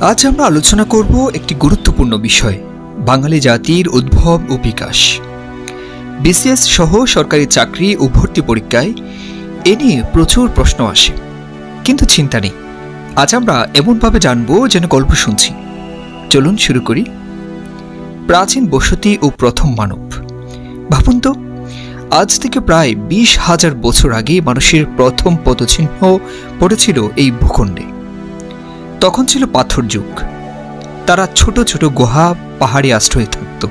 আজ আমরা আলোচনা করব একটি গুরুত্বপূর্ণ বিষয়, বাঙালি জাতির উদ্ভব ও বিকাশ। বিসিএস সহ সরকারি চাকরি ও ভর্তি পরীক্ষায় এ নিয়ে প্রচুর প্রশ্ন আসে, কিন্তু চিন্তা নেই, আজ আমরা এমনভাবে জানবো যেন গল্প শুনছি। চলুন শুরু করি। প্রাচীন বসতি ও প্রথম মানব। ভাবুন তো, আজ থেকে প্রায় 20,000 বছর আগে মানুষের প্রথম পদচিহ্ন পড়েছিল এই ভূখণ্ডে। তখন ছিল পাথর যুগ। তারা ছোট ছোট গুহা, পাহাড়ে আশ্রয়ে থাকত।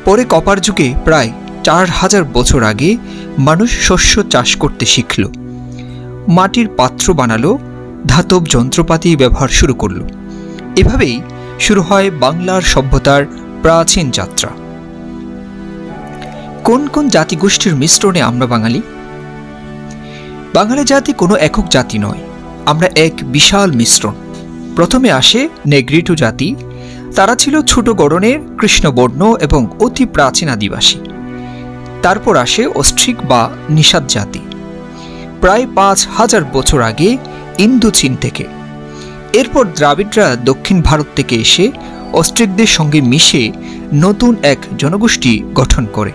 পরে কপার যুগে প্রায় 4,000 বছর আগে মানুষ শস্য চাষ করতে শিখল, মাটির পাত্র বানালো, ধাতব যন্ত্রপাতি ব্যবহার শুরু করল। এভাবেই শুরু হয় বাংলার সভ্যতার প্রাচীন যাত্রা। কোন কোন জাতিগোষ্ঠীর মিশ্রণে আমরা বাঙালি? বাঙালি জাতি কোনো একক জাতি নয়, আমরা এক বিশাল মিশ্রণ। প্রথমে আসে নেগ্রিটো জাতি। তারা ছিল ছোট গড়নের, কৃষ্ণবর্ণ এবং অতি প্রাচীন আদিবাসী। তারপর আসে অস্ট্রিক বা নিষাদ জাতি, প্রায় 5,000 বছর আগে ইন্দোচীন থেকে। এরপর দ্রাবিড়রা দক্ষিণ ভারত থেকে এসে অস্ট্রিকদের সঙ্গে মিশে নতুন এক জনগোষ্ঠী গঠন করে।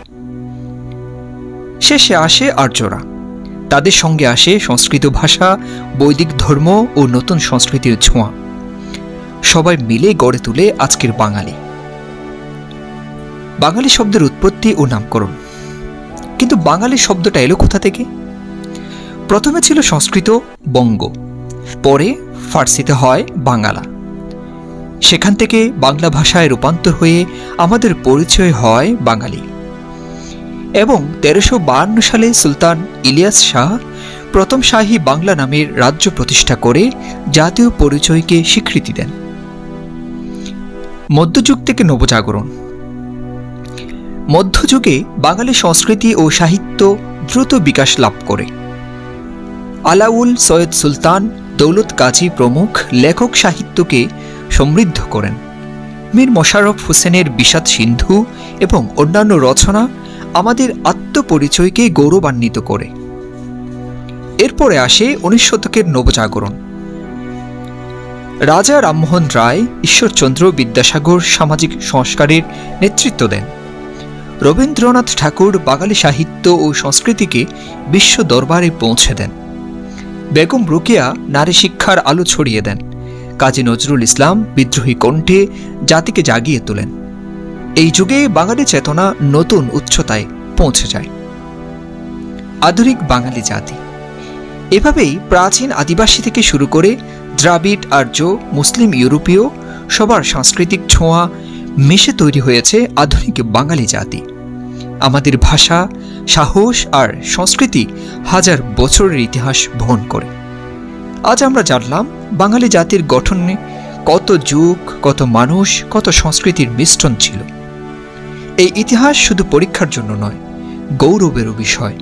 শেষে আসে আর্যরা। তাদের সঙ্গে আসে সংস্কৃত ভাষা, বৈদিক ধর্ম ও নতুন সংস্কৃতির ছোঁয়া। সবাই মিলে গড়ে তুলে আজকের বাঙালি। বাঙালি শব্দের উৎপত্তি ও নামকরণ। কিন্তু বাঙালি শব্দটা এলো কোথা থেকে? প্রথমে ছিল সংস্কৃত বঙ্গ, পরে ফার্সিতে হয় বাঙ্গালা। সেখান থেকে বাংলা ভাষায় রূপান্তর হয়ে আমাদের পরিচয় হয় বাঙালি। এবং 1352 সালে সুলতান ইলিয়াস শাহ প্রথম শাহী বাংলা নামের রাজ্য প্রতিষ্ঠা করে জাতীয় পরিচয়কে স্বীকৃতি দেন। মধ্যযুগ থেকে নবজাগরণ। মধ্যযুগে বাঙালি সংস্কৃতি ও সাহিত্য দ্রুত বিকাশ লাভ করে। আলাউল, সৈয়দ সুলতান, দৌলত কাজী প্রমুখ লেখক সাহিত্যকে সমৃদ্ধ করেন। মীর মোশাররফ হোসেনের বিষাদ সিন্ধু এবং অন্যান্য রচনা আমাদের আত্মপরিচয়কে গৌরবান্বিত করে। এরপরে আসে 19 শতকের নবজাগরণ। রাজা রামমোহন রায়, ঈশ্বরচন্দ্র বিদ্যাসাগর সামাজিক সংস্কারের নেতৃত্ব দেন। রবীন্দ্রনাথ ঠাকুর বাঙালি সাহিত্য ও সংস্কৃতিকে বিশ্ব দরবারে পৌঁছে দেন। বেগম রোকেয়া নারী শিক্ষার আলো ছড়িয়ে দেন। কাজী নজরুল ইসলাম বিদ্রোহী কণ্ঠে জাতিকে জাগিয়ে তোলেন। এই যুগে বাঙালি চেতনা নতুন উচ্চতায় পৌঁছে যায়। আধুনিক বাঙালি জাতি। এভাবেই প্রাচীন আদিবাসী থেকে শুরু করে দ্রাবিড়, আর্য, মুসলিম, ইউরোপীয় সবার সাংস্কৃতিক ছোঁয়া মিশে তৈরি হয়েছে আধুনিক বাঙালি জাতি। আমাদের ভাষা, সাহস আর সংস্কৃতি হাজার বছরের ইতিহাস বহন করে। আজ আমরা জানলাম বাঙালি জাতির গঠনে কত যুগ, কত মানুষ, কত সংস্কৃতির মিশ্রণ ছিল। এই ইতিহাস শুধু পরীক্ষার জন্য নয়, গৌরবেরও বিষয়।